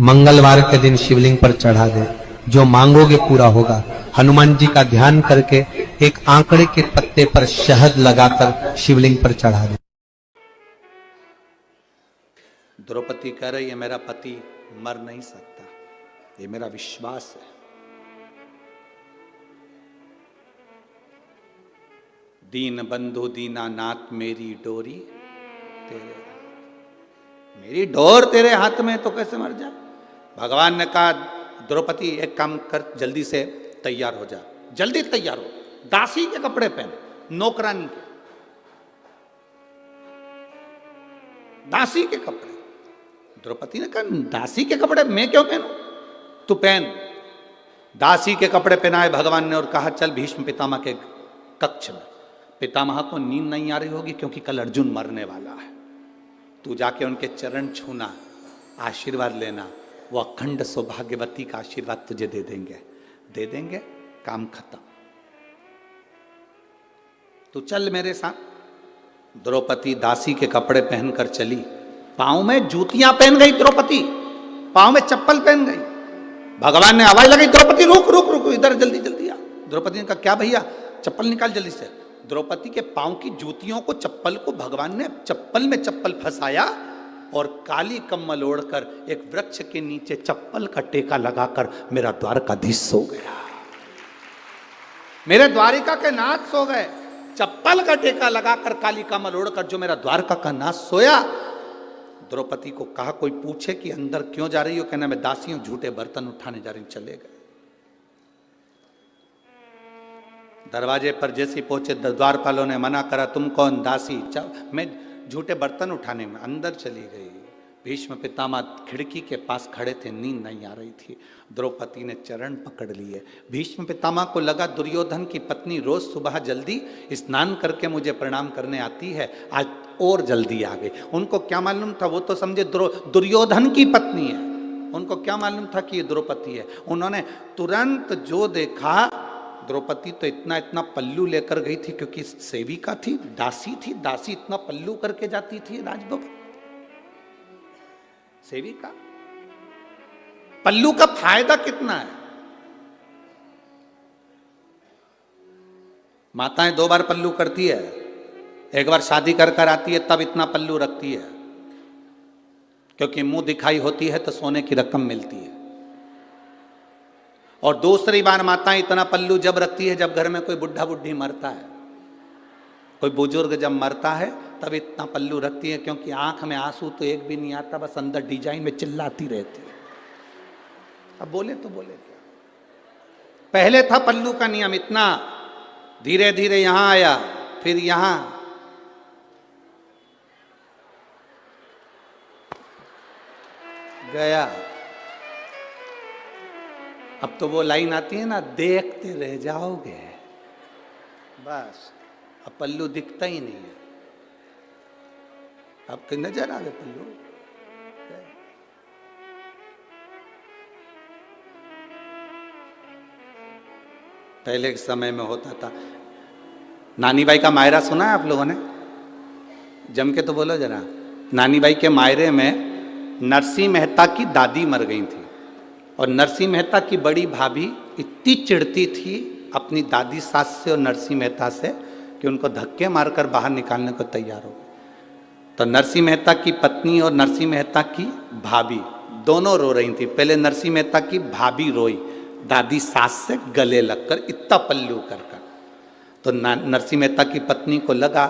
मंगलवार के दिन शिवलिंग पर चढ़ा दे। जो मांगोगे पूरा होगा। हनुमान जी का ध्यान करके एक आंकड़े के पत्ते पर शहद लगाकर शिवलिंग पर चढ़ा दे। द्रौपदी कह रही है मेरा पति मर नहीं सकता, ये मेरा विश्वास है। दीन बंधु दीनानाथ मेरी डोरी तेरे, मेरी डोर तेरे हाथ में तो कैसे मर जाए। भगवान ने कहा द्रौपदी एक काम कर, जल्दी से तैयार हो जा, जल्दी तैयार हो, दासी के कपड़े पहन, नौकरानी के, दासी के कपड़े। द्रौपदी ने कहा दासी के कपड़े मैं क्यों पहनूं, तू पहन। दासी के कपड़े पहनाए भगवान ने और कहा चल भीष्म पितामह के कक्ष में। पितामह को नींद नहीं आ रही होगी क्योंकि कल अर्जुन मरने वाला है। तू जाके उनके चरण छूना, आशीर्वाद लेना, वो अखंड सौभाग्यवती का आशीर्वाद तुझे दे देंगे, काम खत्म। तू चल मेरे साथ। द्रौपदी दासी के कपड़े पहनकर चली। पांव में जूतियां पहन गई द्रौपदी, पांव में चप्पल पहन गई। भगवान ने आवाज लगाई द्रौपदी रुक रुक रुक, इधर जल्दी जल्दी आ। द्रौपदी ने कहा क्या भैया, चप्पल निकाल जल्दी से। द्रौपदी के पांव की जूतियों को, चप्पल को भगवान ने चप्पल में चप्पल फंसाया और काली कम्बल ओढ़कर एक वृक्ष के नीचे चप्पल का टेका लगाकर मेरा द्वारकाधीश सो गया। मेरे द्वारिका के नाथ सो गए, चप्पल का टेका लगाकर काली कम्बल ओढ़कर जो मेरा द्वारका का नाथ सोया। द्रौपदी को कहा कोई पूछे कि अंदर क्यों जा रही हो, कहना मैं दासी हूं, झूठे बर्तन उठाने जा रही हूं। चले गए। दरवाजे पर जैसे पहुंचे द्वारपालों ने मना करा, तुम कौन दासी, मैं झूठे बर्तन उठाने में। अंदर चली गई। भीष्म पितामह खिड़की के पास खड़े थे, नींद नहीं आ रही थी। द्रौपदी ने चरण पकड़ लिए। भीष्म पितामह को लगा दुर्योधन की पत्नी रोज सुबह जल्दी स्नान करके मुझे प्रणाम करने आती है, आज और जल्दी आ गई। उनको क्या मालूम था, वो तो समझे दुर्योधन की पत्नी है, उनको क्या मालूम था कि ये द्रौपदी है। उन्होंने तुरंत जो देखा, द्रौपदी तो इतना इतना पल्लू लेकर गई थी क्योंकि सेविका थी, दासी थी। दासी इतना पल्लू करके जाती थी राजभवन, सेविका। पल्लू का फायदा कितना है। माताएं 2 बार पल्लू करती है, एक बार शादी कर कर आती है तब इतना पल्लू रखती है क्योंकि मुंह दिखाई होती है तो सोने की रकम मिलती है। और दूसरी बार माताएं इतना पल्लू जब रखती है जब घर में कोई बुढ़ा बुढ़ी मरता है, कोई बुजुर्ग जब मरता है तब इतना पल्लू रखती है क्योंकि आंख में आंसू तो एक भी नहीं आता, बस अंदर डिजाइन में चिल्लाती रहती है। अब बोले तो बोले क्या। पहले था पल्लू का नियम इतना, धीरे धीरे यहां आया, फिर यहां, गया। अब तो वो लाइन आती है ना, देखते रह जाओगे, बस अब पल्लू दिखता ही नहीं है। आपको नजर आ रहे पल्लू। पहले के समय में होता था। नानी बाई का मायरा सुना है आप लोगों ने? जम के तो बोलो जरा। नानी बाई के मायरे में नरसिंह मेहता की दादी मर गई थी और नरसिंह मेहता की बड़ी भाभी इतनी चिढ़ती थी अपनी दादी सास से और नरसिंह मेहता से कि उनको धक्के मारकर बाहर निकालने को तैयार हो। तो नरसिंह मेहता की पत्नी और नरसिंह मेहता की भाभी दोनों रो रही थी। पहले नरसिंह मेहता की भाभी रोई दादी सास से गले लगकर, इतना पल्लू कर कर। तो नरसिंह मेहता की पत्नी को लगा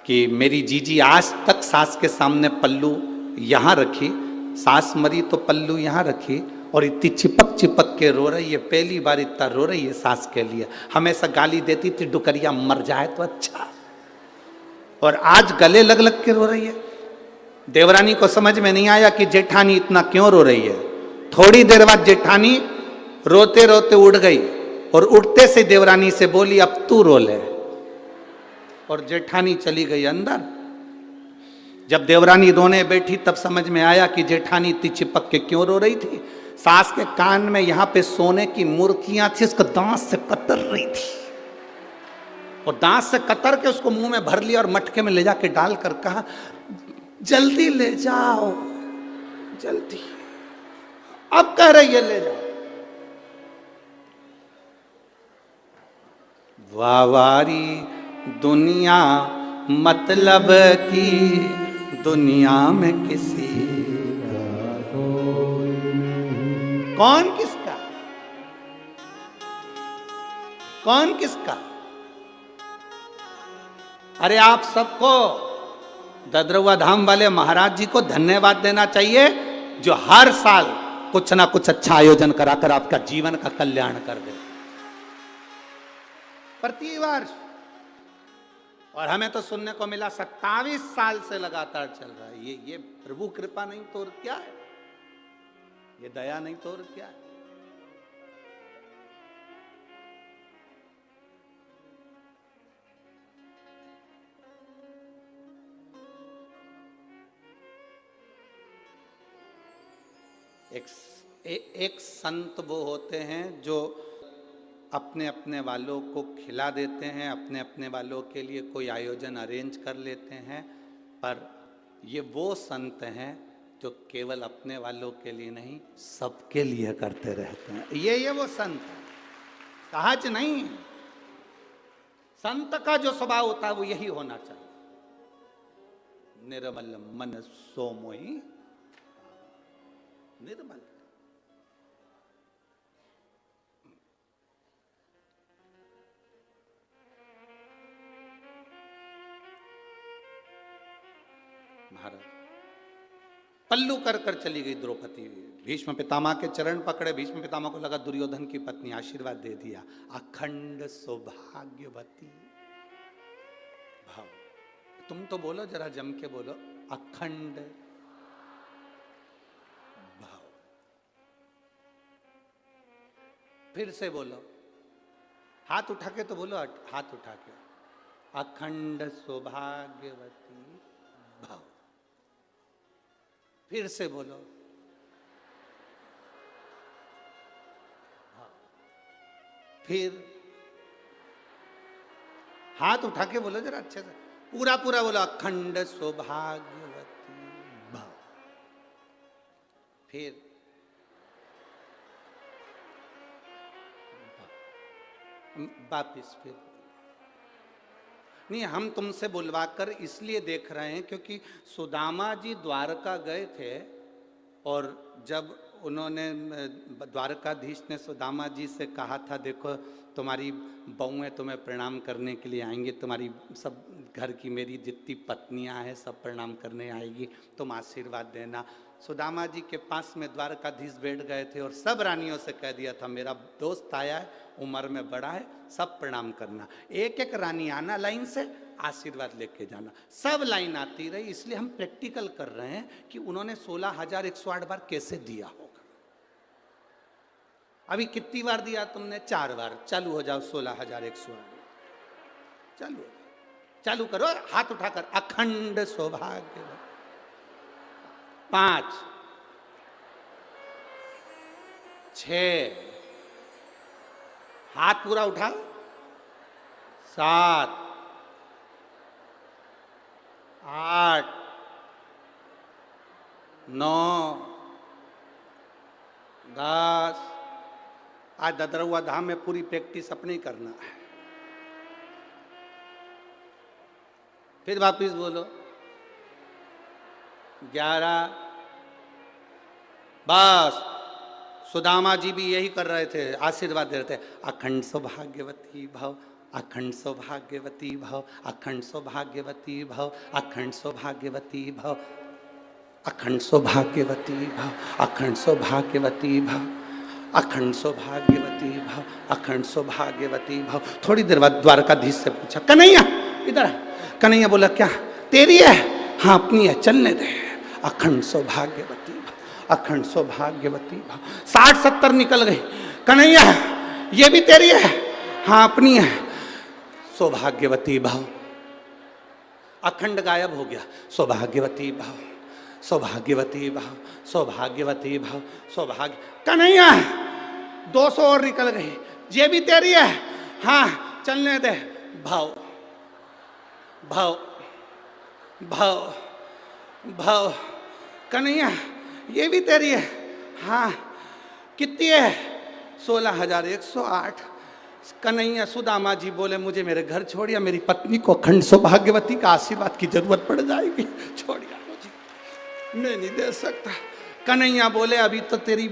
कि मेरी जीजी आज तक सास के सामने पल्लू यहाँ रखी, सास मरी तो पल्लू यहाँ रखी और इतनी चिपक चिपक के रो रही है, पहली बार इतना रो रही है सास के लिए। हमेशा गाली देती थी डुकरिया मर जाए तो अच्छा, और आज गले लग लग के रो रही है। देवरानी को समझ में नहीं आया कि जेठानी इतना क्यों रो रही है। थोड़ी देर बाद जेठानी रोते रोते उठ गई और उठते से देवरानी से बोली अब तू रो ले, और जेठानी चली गई अंदर। जब देवरानी रोने बैठी तब समझ में आया कि जेठानी इतनी चिपक के क्यों रो रही थी। सास के कान में यहाँ पे सोने की मुर्कियां थी, उसको दांत से कतर रही थी और दांत से कतर के उसको मुंह में भर लिया और मटके में ले जाके डालकर कहा जल्दी ले जाओ जल्दी। अब कह रही है ले जाओ। वावारी दुनिया मतलब की दुनिया में किसी का कौन किसका, कौन किसका। अरे आप सबको ददरुआ धाम वाले महाराज जी को धन्यवाद देना चाहिए जो हर साल कुछ ना कुछ अच्छा आयोजन कराकर आपका जीवन का कल्याण कर दे प्रति वर्ष। और हमें तो सुनने को मिला 27 साल से लगातार चल रहा है। ये प्रभु कृपा नहीं तो और क्या है, ये दया नहीं तो और क्या है। एक संत वो होते हैं जो अपने अपने वालों को खिला देते हैं, अपने अपने वालों के लिए कोई आयोजन अरेंज कर लेते हैं, पर ये वो संत हैं जो केवल अपने वालों के लिए नहीं सबके लिए करते रहते हैं। ये वो संत है, सहज नहीं। संत का जो स्वभाव होता है वो यही होना चाहिए। निर्मल मन सो मोहि, निर्मल। महाराज पल्लू कर कर चली गई द्रौपदी। भीष्म पितामह के चरण पकड़े, भीष्म पितामह को लगा दुर्योधन की पत्नी, आशीर्वाद दे दिया। अखंड सौभाग्यवती भाव। तुम तो बोलो, जरा जम के बोलो, अखंड भाव। फिर से बोलो, हाथ उठा के तो बोलो, हाथ उठा के। अखंड सौभाग्यवती भाव। फिर से बोलो, फिर हाथ उठा के बोलो जरा अच्छे से, पूरा पूरा बोलो। अखंड सौभाग्यवती भाव। फिर वापिस। फिर नहीं, हम तुमसे बुलवा कर इसलिए देख रहे हैं क्योंकि सुदामा जी द्वारका गए थे और जब उन्होंने, द्वारकाधीश ने सुदामा जी से कहा था, देखो तुम्हारी बहुएं तुम्हें प्रणाम करने के लिए आएंगी, तुम्हारी सब घर की मेरी जितनी पत्नियां हैं सब प्रणाम करने आएगी, तुम आशीर्वाद देना। सुदामा जी के पास में द्वारकाधीश बैठ गए थे और सब रानियों से कह दिया था, मेरा दोस्त आया है, उम्र में बड़ा है, सब प्रणाम करना। एक एक रानी आना लाइन से, आशीर्वाद लेके जाना। सब लाइन आती रही। इसलिए हम प्रैक्टिकल कर रहे हैं कि उन्होंने 16,108 बार कैसे दिया होगा। अभी कितनी बार दिया तुमने? 4 बार। चालू हो जाओ 16,108। चालू चालू करो, हाथ उठाकर। अखंड सौभाग्य। 5 6, हाथ पूरा उठाओ। 7 8 9 10। आज ददरुआ धाम में पूरी प्रैक्टिस अपने ही करना है। फिर वापिस बोलो 11। बस सुदामा जी भी यही कर रहे थे, आशीर्वाद दे रहे थे। अखंड सौभाग्यवती भव, अखंड सौभाग्यवती भव, अखंड सौभाग्यवती भव, अखंड सौभाग्यवती भव, अखंड सौभाग्यवती भव, अखंड सौभाग्यवती भव, अखंड सौभाग्यवती भव, अखंड सौभाग्यवती भव। थोड़ी देर बाद द्वारकाधीश से पूछा, कन्हैया इधर। कन्हैया बोला, क्या तेरी है? हाँ अपनी है, चलने दे। अखंड सौभाग्यवती भव, अखंड सौभाग्यवती भव। 60-70 निकल गए। कन्हैया ये भी तेरी है? हाँ अपनी है। सौभाग्यवती भव। अखंड गायब हो गया। सौभाग्यवती भव, सौभाग्यवती भव, सौभाग्यवती भव, सौभाग्य। कन्हैया 200 और निकल गई। ये भी तेरी है? हाँ चलने दे। भव भव भव भव। कन्हैया ये भी तेरी है? हाँ कितनी है? 16,108। कन्हैया सुदामा जी बोले मुझे मेरे घर छोड़िया, मेरी पत्नी को अखंड सौभाग्यवती का आशीर्वाद की जरूरत पड़ जाएगी, छोड़िया मुझे, मैं नहीं दे सकता। कन्हैया बोले अभी तो तेरी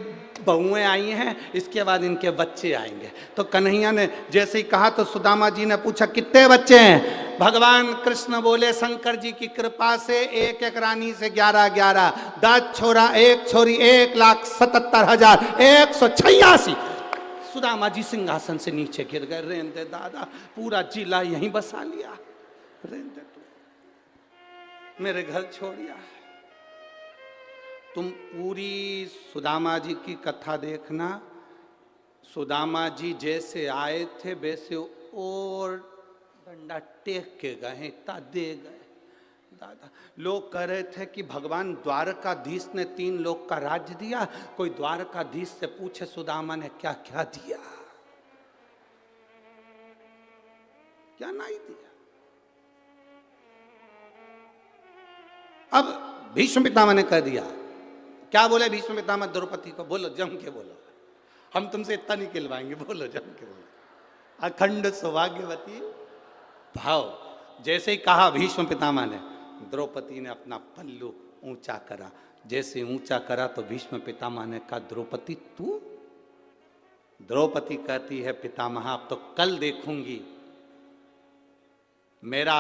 बहुएं आई हैं, इसके बाद इनके बच्चे आएंगे। तो कन्हैया ने जैसे ही कहा तो सुदामा जी ने पूछा कितने बच्चे हैं? भगवान कृष्ण बोले शंकर जी की कृपा से एक एक रानी से 11-11, 10 छोरा 1 छोरी, 1,77,186। सुदामा जी सिंहासन से नीचे गिर गए। रेंदे दादा, पूरा जिला यहीं बसा लिया, रेंदे तू मेरे घर छोड़िया। तुम पूरी सुदामा जी की कथा देखना। सुदामा जी जैसे आए थे वैसे और डंडा टेक के गए, इतना दे गए। दादा लोग कह रहे थे कि भगवान द्वारकाधीश ने 3 लोक का राज्य दिया, कोई द्वारकाधीश से पूछे सुदामा ने क्या क्या दिया, क्या नहीं दिया। अब भीष्म पितामह ने कह दिया, क्या बोले भीष्म पितामह द्रौपदी को? बोलो जम के बोलो, हम तुमसे इतना नहीं खिलवाएंगे, बोलो जम के बोलो। अखंड सौभाग्यवती भाव। जैसे ही कहा भीष्म पितामह ने, द्रौपदी ने अपना पल्लू ऊंचा करा। जैसे ऊंचा करा तो भीष्म पितामह ने कहा द्रौपदी तू? द्रौपदी कहती है पितामह अब तो कल देखूंगी मेरा